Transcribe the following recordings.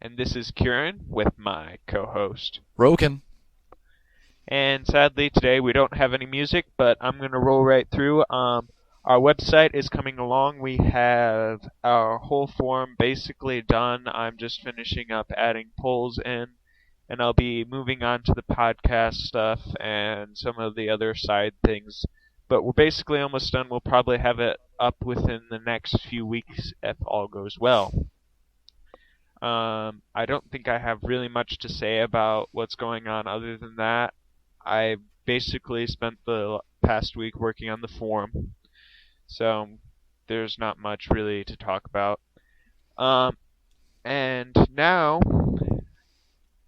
and this is Kieran with my co-host. Roken. And sadly today we don't have any music, but I'm going to roll right through. Our website is coming along. We have our whole form basically done. I'm just finishing up adding polls in, and I'll be moving on to the podcast stuff and some of the other side things. But we're basically almost done. We'll probably have it up within the next few weeks if all goes well. I don't think I have really much to say about what's going on other than that. I basically spent the past week working on the forum, so there's not much really to talk about. And now,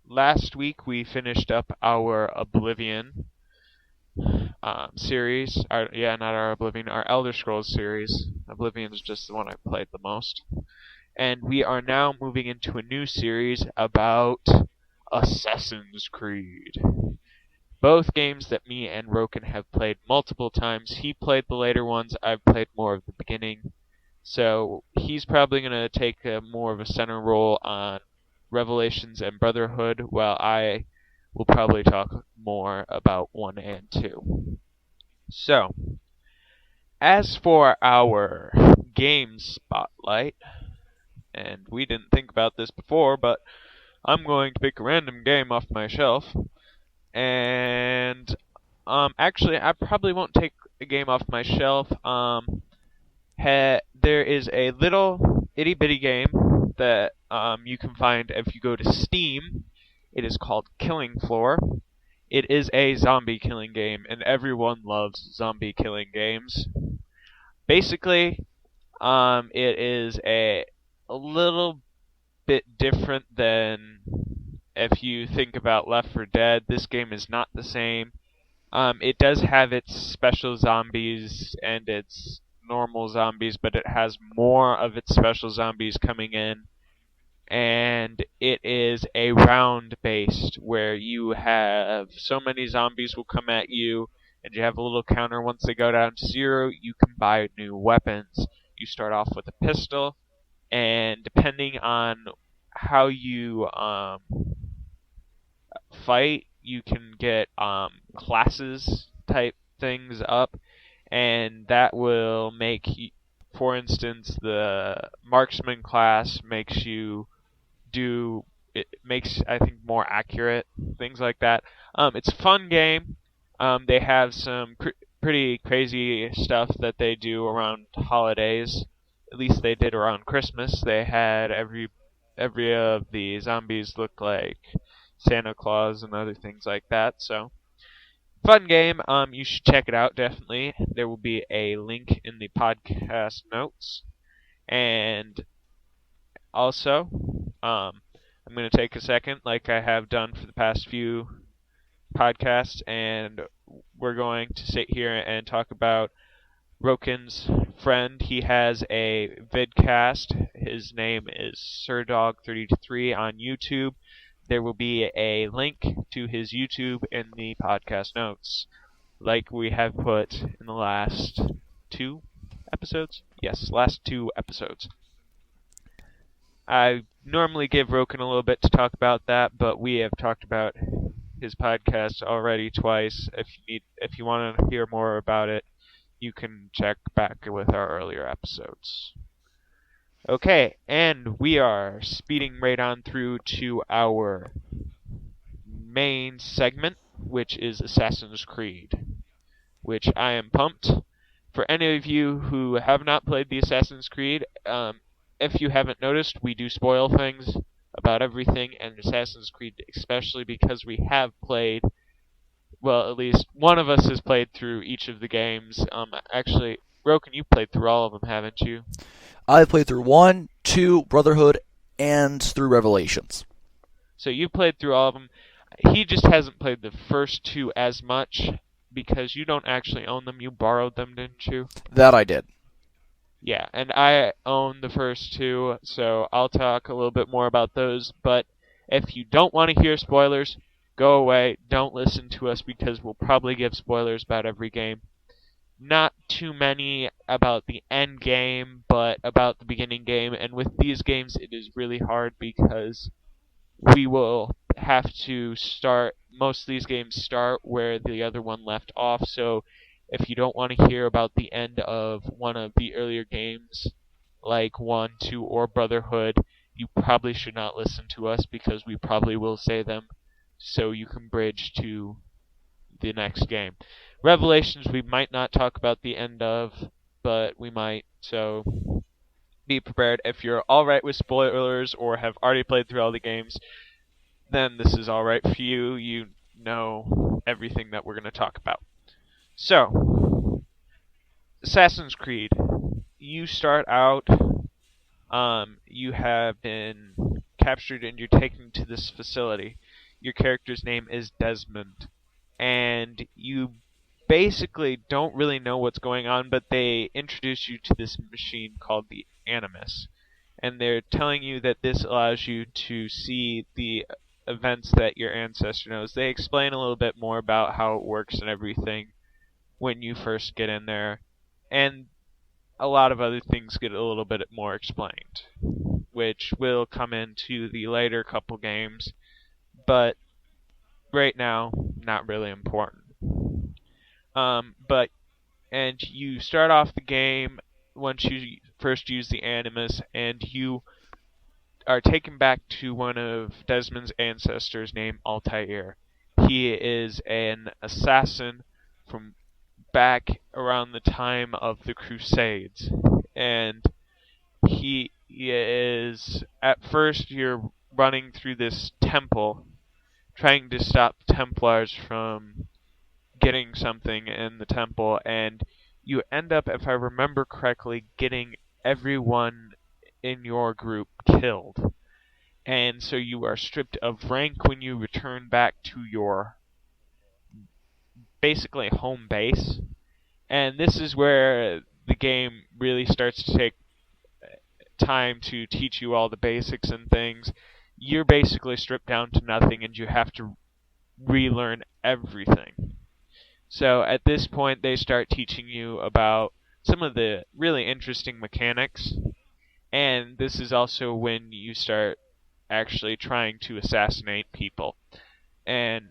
last week we finished up our Oblivion series. Not our Oblivion, our Elder Scrolls series. Oblivion is just the one I've played the most. And we are now moving into a new series about Assassin's Creed. Both games that me and Roken have played multiple times. He played the later ones, I've played more of the beginning. So he's probably going to take more of a center role on Revelations and Brotherhood, while I will probably talk more about 1 and 2. So, as for our game spotlight, and we didn't think about this before, but I'm going to pick a random game off my shelf. And actually, I probably won't take a game off my shelf. There is a little itty bitty game that you can find if you go to Steam. It is called Killing Floor. It is a zombie killing game, and everyone loves zombie killing games. Basically, it is a little bit different than if you think about Left 4 Dead. This game is not the same. It does have its special zombies and its normal zombies, but it has more of its special zombies coming in. And it is a round-based, where you have so many zombies will come at you, and you have a little counter. Once they go down to 0, you can buy new weapons. You start off with a pistol, and depending on how you fight, you can get classes type things up, and that will make, for instance, the marksman class makes you I think, more accurate, things like that. It's a fun game. They have some pretty crazy stuff that they do around holidays. At least they did around Christmas. They had every of the zombies look like Santa Claus and other things like that. So, fun game. You should check it out, definitely. There will be a link in the podcast notes. And also, I'm going to take a second, like I have done for the past few podcasts, and we're going to sit here and talk about Roken's friend. He has a vidcast. His name is SirDog33 on YouTube. There will be a link to his YouTube in the podcast notes, like we have put in the last 2 episodes. Yes, last 2 episodes. I normally give Roken a little bit to talk about that, but we have talked about his podcast already twice. If you want to hear more about it, you can check back with our earlier episodes. Okay, and we are speeding right on through to our main segment, which is Assassin's Creed, which I am pumped. For any of you who have not played the Assassin's Creed, if you haven't noticed, we do spoil things about everything, and Assassin's Creed especially, because we have played, well, at least one of us has played through each of the games. Actually, Roken, you played through all of them, haven't you? I've played through 1, 2, Brotherhood, and through Revelations. So you played through all of them. He just hasn't played the first 2 as much, because you don't actually own them. You borrowed them, didn't you? That I did. Yeah, and I own the first 2, so I'll talk a little bit more about those. But if you don't want to hear spoilers, go away. Don't listen to us, because we'll probably give spoilers about every game. not too many about the end game, but about the beginning game. And with these games, it is really hard because we will have to start. Most of these games start where the other one left off. So if you don't want to hear about the end of one of the earlier games, like 1, 2, or Brotherhood, you probably should not listen to us because we probably will say them so you can bridge to the next game. Revelations, we might not talk about the end of, but we might, so be prepared. If you're alright with spoilers or have already played through all the games, then this is alright for you. You know everything that we're going to talk about. So, Assassin's Creed. You start out, you have been captured and you're taken to this facility. Your character's name is Desmond. And you basically don't really know what's going on, but they introduce you to this machine called the Animus. And they're telling you that this allows you to see the events that your ancestor knows. They explain a little bit more about how it works and everything when you first get in there. And a lot of other things get a little bit more explained, which will come into the later couple games. But right now, not really important. And you start off the game once you first use the Animus, and you are taken back to one of Desmond's ancestors named Altair. He is an assassin from back around the time of the Crusades, and he is, at first you're running through this temple trying to stop Templars from getting something in the temple, and you end up, if I remember correctly, getting everyone in your group killed. And so you are stripped of rank when you return back to your basically home base. And this is where the game really starts to take time to teach you all the basics and things. You're basically stripped down to nothing and you have to relearn everything. So at this point, they start teaching you about some of the really interesting mechanics, and this is also when you start actually trying to assassinate people. And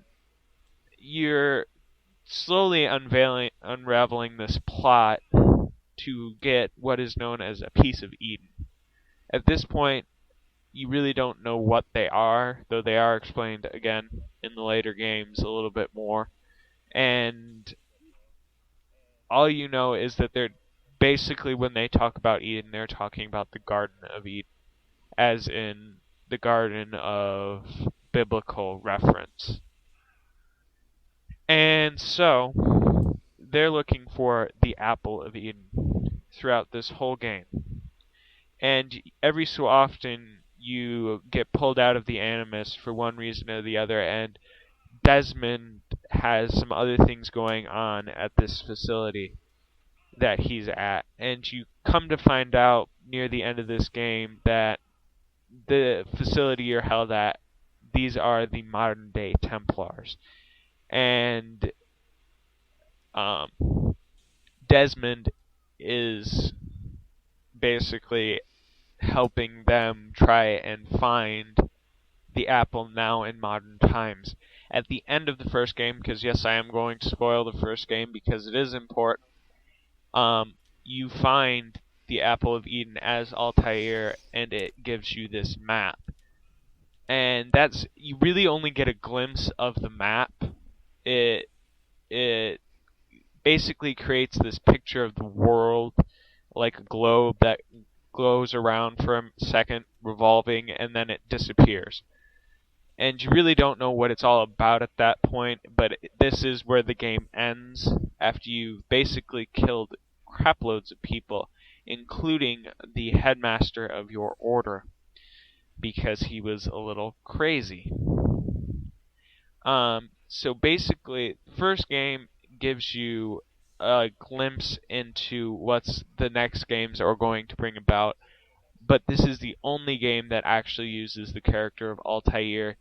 you're slowly unraveling this plot to get what is known as a piece of Eden. At this point, you really don't know what they are, though they are explained again in the later games a little bit more. And all you know is that they're basically, when they talk about Eden, they're talking about the Garden of Eden, as in the garden of biblical reference. And so, they're looking for the Apple of Eden throughout this whole game. And every so often, you get pulled out of the Animus for one reason or the other, and Desmond has some other things going on at this facility that he's at. And you come to find out near the end of this game that the facility you're held at, these are the modern day Templars. And Desmond is basically helping them try and find the apple now in modern times. At the end of the first game, because yes, I am going to spoil the first game because it is important, you find the Apple of Eden as Altair, and it gives you this map. And that's, you really only get a glimpse of the map. It basically creates this picture of the world like a globe that glows around for a second, revolving, and then it disappears. And you really don't know what it's all about at that point, but this is where the game ends, after you've basically killed craploads of people, including the headmaster of your order, because he was a little crazy. So basically, first game gives you a glimpse into what's the next games are going to bring about, but this is the only game that actually uses the character of Altair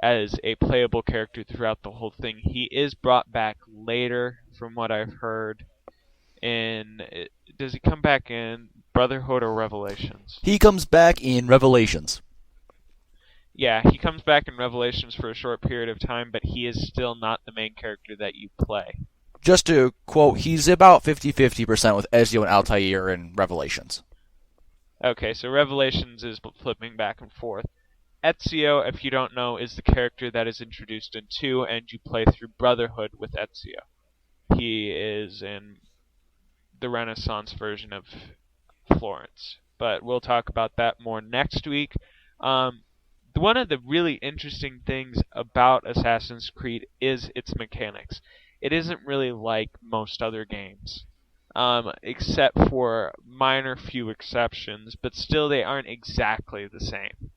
as a playable character throughout the whole thing. He is brought back later, from what I've heard, Does he come back in Brotherhood or Revelations? He comes back in Revelations. Yeah, he comes back in Revelations for a short period of time, but he is still not the main character that you play. Just to quote, he's about 50-50% with Ezio and Altair in Revelations. Okay, so Revelations is flipping back and forth. Ezio, if you don't know, is the character that is introduced in 2, and you play through Brotherhood with Ezio. He is in the Renaissance version of Florence. But we'll talk about that more next week. One of the really interesting things about Assassin's Creed is its mechanics. It isn't really like most other games, except for minor few exceptions, but still they aren't exactly the same.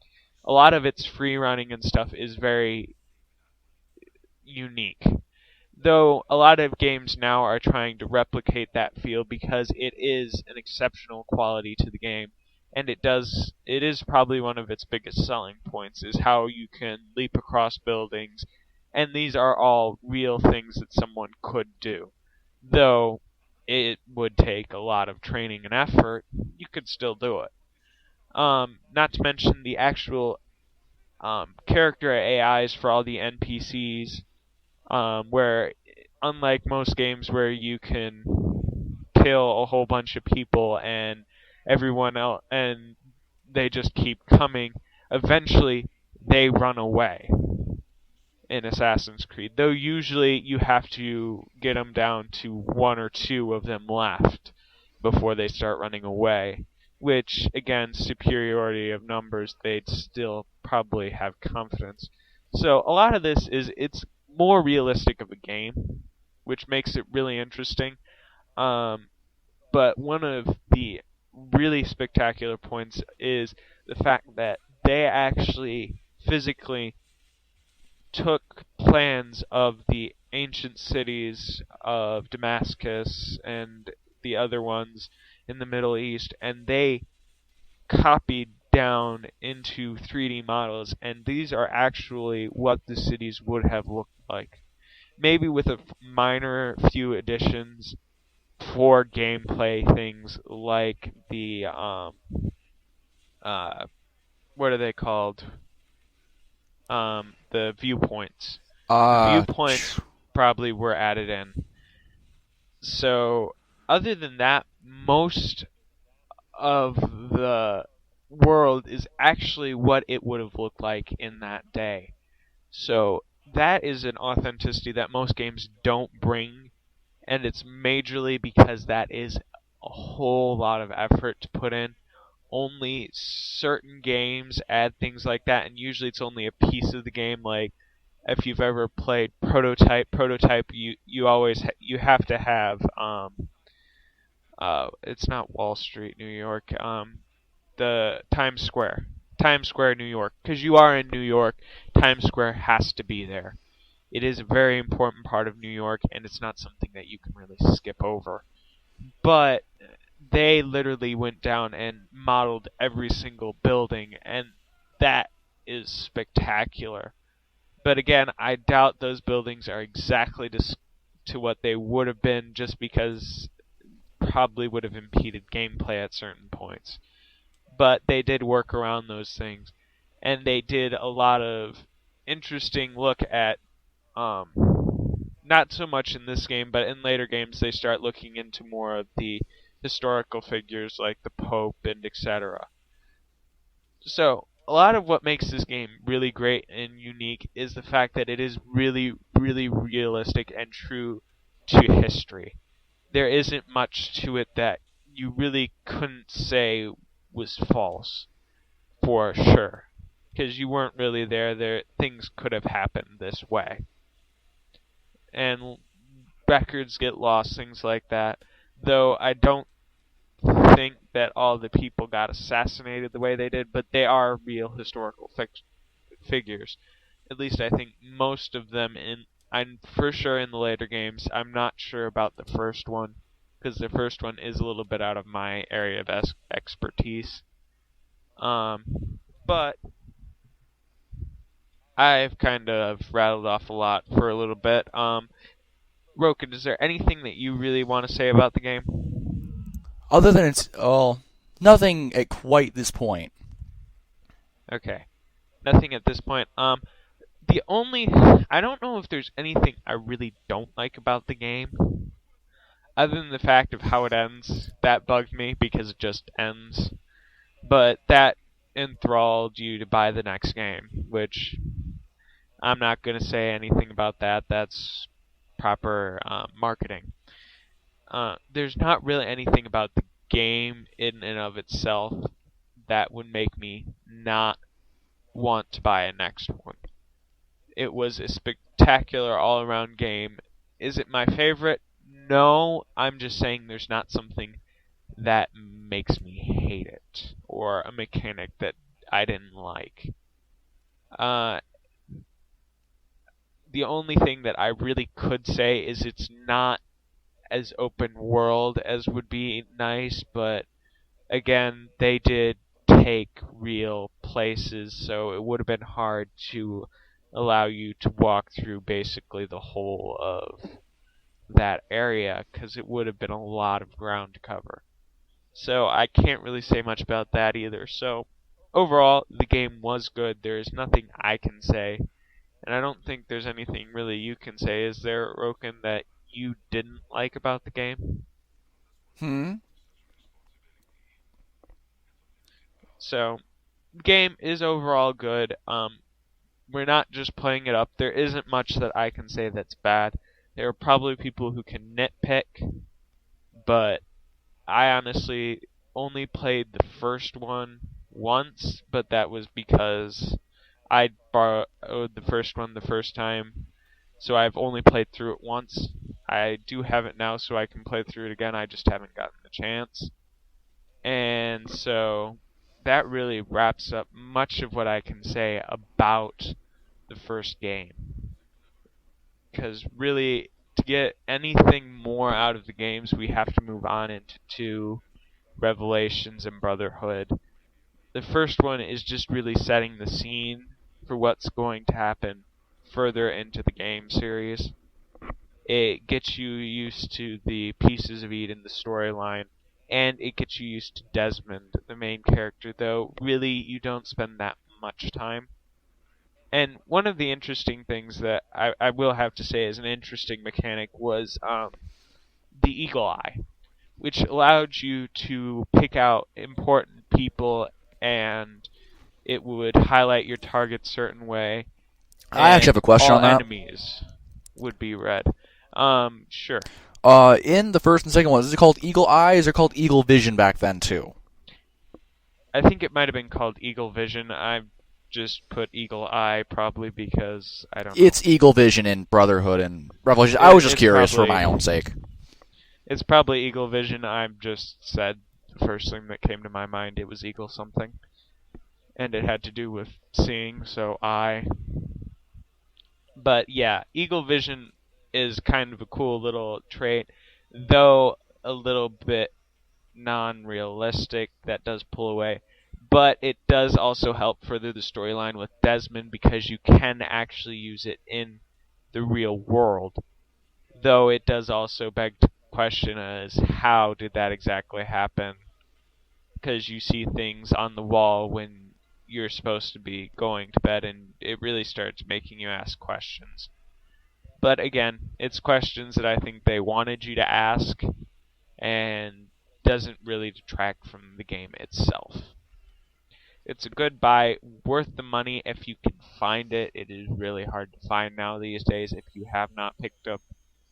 A lot of its free running and stuff is very unique. Though a lot of games now are trying to replicate that feel because it is an exceptional quality to the game, and it is probably one of its biggest selling points is how you can leap across buildings, and these are all real things that someone could do. Though it would take a lot of training and effort, you could still do it. Not to mention the actual character AIs for all the NPCs, where unlike most games where you can kill a whole bunch of people and everyone else and they just keep coming, eventually they run away in Assassin's Creed. Though usually you have to get them down to one or two of them left before they start running away. Which, again, superiority of numbers, they'd still probably have confidence. So a lot of this it's more realistic of a game, which makes it really interesting. But one of the really spectacular points is the fact that they actually physically took plans of the ancient cities of Damascus and the other ones in the Middle East, and they copied down into 3D models, and these are actually what the cities would have looked like. Maybe with a minor few additions for gameplay things like the what are they called? The viewpoints. The viewpoints probably were added in. So, other than that, most of the world is actually what it would have looked like in that day. So, that is an authenticity that most games don't bring, and it's majorly because that is a whole lot of effort to put in. Only certain games add things like that, and usually it's only a piece of the game. Like if you've ever played Prototype, you have to have it's not Wall Street, New York, the Times Square, New York, because you are in New York. Times Square has to be there. It is a very important part of New York, and it's not something that you can really skip over. But they literally went down and modeled every single building, and that is spectacular. But again, I doubt those buildings are exactly to what they would have been, just because probably would have impeded gameplay at certain points. But they did work around those things, and they did a lot of interesting look at not so much in this game, but in later games they start looking into more of the historical figures like the Pope and etc. So, a lot of what makes this game really great and unique is the fact that it is really, really realistic and true to history. There isn't much to it that you really couldn't say was false, for sure. Because you weren't really there, things could have happened this way. And records get lost, things like that. Though I don't think that all the people got assassinated the way they did, but they are real historical figures. At least I think most of them I'm for sure in the later games. I'm not sure about the first one, because the first one is a little bit out of my area of expertise. But I've kind of rattled off a lot for a little bit. Roken, is there anything that you really want to say about the game? Other than it's nothing at quite this point. Okay, nothing at this point. The only I don't know if there's anything I really don't like about the game, other than the fact of how it ends. That bugged me because it just ends. But that enthralled you to buy the next game, which I'm not going to say anything about that. That's proper marketing. There's not really anything about the game in and of itself that would make me not want to buy a next one. It was a spectacular all-around game. Is it my favorite? No, I'm just saying there's not something that makes me hate it, or a mechanic that I didn't like. Uh, the only thing that I really could say is it's not as open world as would be nice, but again, they did take real places, so it would have been hard to allow you to walk through basically the whole of that area, because it would have been a lot of ground to cover. So I can't really say much about that either. So overall, the game was good. There is nothing I can say, and I don't think there's anything really you can say. Is there, Roken, that you didn't like about the game? So the game is overall good. We're not just playing it up. There isn't much that I can say that's bad. There are probably people who can nitpick, but I honestly only played the first one once, but that was because I borrowed the first one the first time, so I've only played through it once. I do have it now, so I can play through it again. I just haven't gotten the chance. And so that really wraps up much of what I can say about the first game. Because really, to get anything more out of the games, we have to move on into Revelations and Brotherhood. The first one is just really setting the scene for what's going to happen further into the game series. It gets you used to the Pieces of Eden, the storyline, and it gets you used to Desmond, the main character, though really you don't spend that much time. And one of the interesting things that I will have to say is an interesting mechanic was the Eagle Eye, which allowed you to pick out important people, and it would highlight your target certain way. I actually have a question all on that. enemies would be red. Sure. In the first and second one, is it called Eagle Eyes or called Eagle Vision back then too? I think it might have been called Eagle Vision. I just put Eagle Eye probably because I don't know. It's Eagle Vision in Brotherhood and Revelation. I was just curious for my own sake. It's probably Eagle Vision. I just said the first thing that came to my mind. It was Eagle something. And it had to do with seeing, so eye. But yeah, Eagle Vision is kind of a cool little trait, though a little bit non-realistic. That does pull away. But it does also help further the storyline with Desmond because you can actually use it in the real world. Though it does also beg to question as how did that exactly happen? Because you see things on the wall when you're supposed to be going to bed, and it really starts making you ask questions. But again, it's questions that I think they wanted you to ask, and doesn't really detract from the game itself. It's a good buy, worth the money if you can find it. It is really hard to find now these days if you have not picked up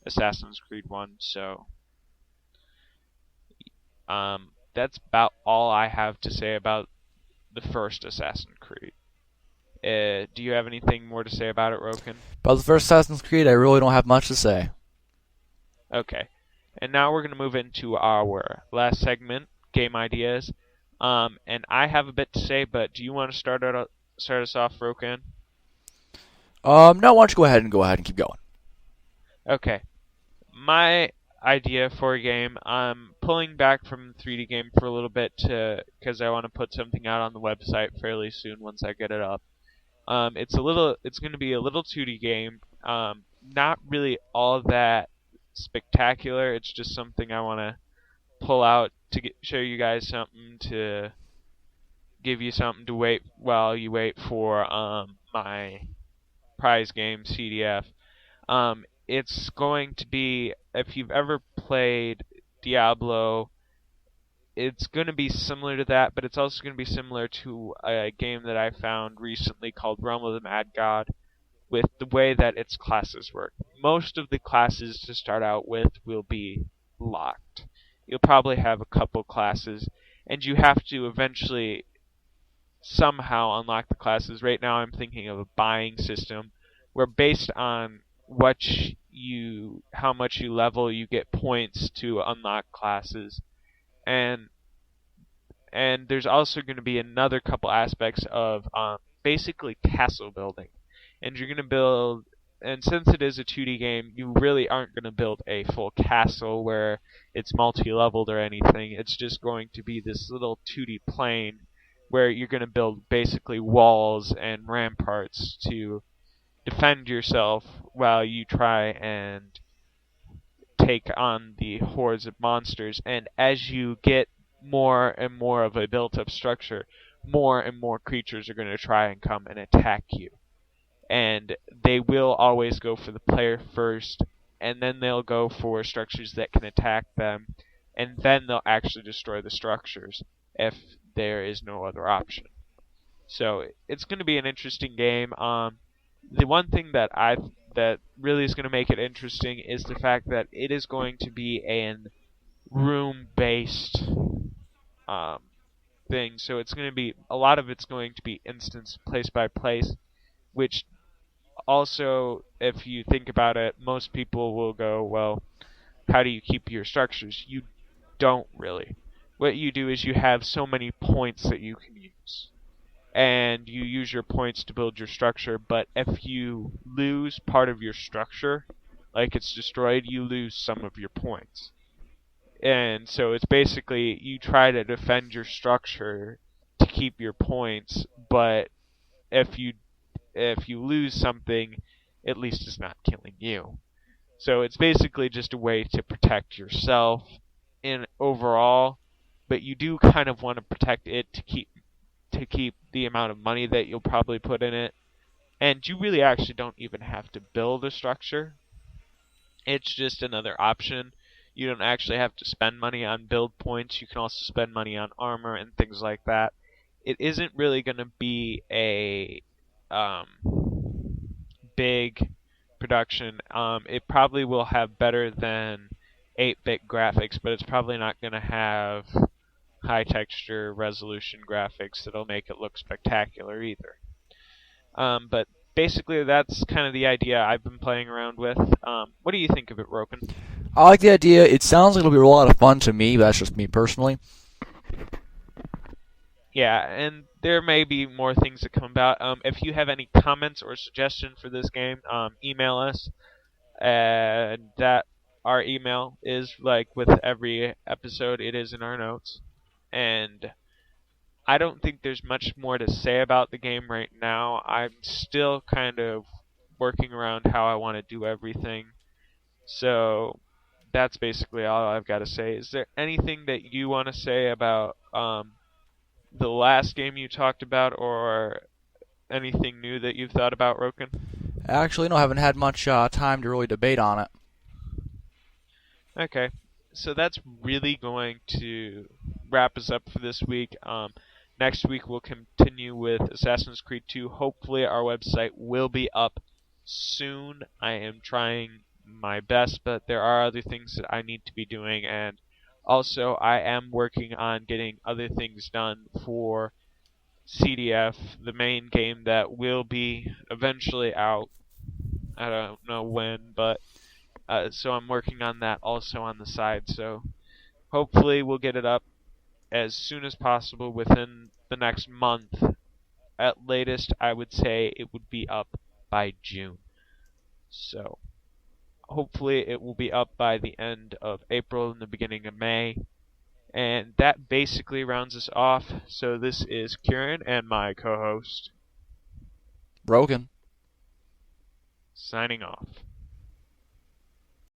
Assassin's Creed 1, so that's about all I have to say about the first Assassin's Creed. Do you have anything more to say about it, Roken? About the first Assassin's Creed, I really don't have much to say. Okay. And now we're going to move into our last segment, game ideas. And I have a bit to say, but do you want to start us off, Roken? No, why don't you go ahead and keep going. Okay. My idea for a game, I'm pulling back from the 3D game for a little bit because I want to put something out on the website fairly soon once I get it up. It's going to be a little 2D game. Not really all that spectacular. It's just something I want to pull out to show you guys something, to give you something to wait while you wait for my prize game CDF. It's going to be, if you've ever played Diablo, it's going to be similar to that, but it's also going to be similar to a game that I found recently called Realm of the Mad God, with the way that its classes work. Most of the classes to start out with will be locked. You'll probably have a couple classes, and you have to eventually somehow unlock the classes. Right now I'm thinking of a buying system where, based on how much you level, you get points to unlock classes. And there's also going to be another couple aspects of basically castle building. And you're going to build, and since it is a 2D game, you really aren't going to build a full castle where it's multi-leveled or anything. It's just going to be this little 2D plane where you're going to build basically walls and ramparts to defend yourself while you try and take on the hordes of monsters. And as you get more and more of a built-up structure, more and more creatures are going to try and come and attack you. And they will always go for the player first, and then they'll go for structures that can attack them, and then they'll actually destroy the structures if there is no other option. So it's going to be an interesting game. The one thing that really is going to make it interesting is the fact that it is going to be an room-based thing. So it's going to be, a lot of it's going to be instance place by place, which also, if you think about it, most people will go, well, how do you keep your structures? You don't really. What you do is you have so many points that you can use, and you use your points to build your structure, but if you lose part of your structure, like it's destroyed, you lose some of your points. And so it's basically, you try to defend your structure to keep your points, but if you lose something, at least it's not killing you. So it's basically just a way to protect yourself in overall, but you do kind of want to protect it to keep the amount of money that you'll probably put in it. And you really actually don't even have to build a structure. It's just another option. You don't actually have to spend money on build points. You can also spend money on armor and things like that. It isn't really going to be a big production. It probably will have better than 8-bit graphics, but it's probably not going to have high texture resolution graphics that'll make it look spectacular either. But basically that's kind of the idea I've been playing around with. What do you think of it, Roken? I like the idea. It sounds like it'll be a lot of fun to me, but that's just me personally. Yeah, and there may be more things that come about. If you have any comments or suggestions for this game, email us. And that our email is, like with every episode, it is in our notes. And I don't think there's much more to say about the game right now. I'm still kind of working around how I want to do everything. So that's basically all I've got to say. Is there anything that you want to say about the last game you talked about, or anything new that you've thought about, Roken? Actually, no, I haven't had much time to really debate on it. Okay, so that's really going to wrap us up for this week. Next week we'll continue with Assassin's Creed 2. Hopefully our website will be up soon. I am trying my best, but there are other things that I need to be doing, and also I am working on getting other things done for CDF, the main game that will be eventually out. I don't know when, but so I'm working on that also on the side. So hopefully we'll get it up as soon as possible within the next month. At latest, I would say it would be up by June. So hopefully it will be up by the end of April and the beginning of May. And that basically rounds us off. So this is Kieran and my co-host, Broken. signing off.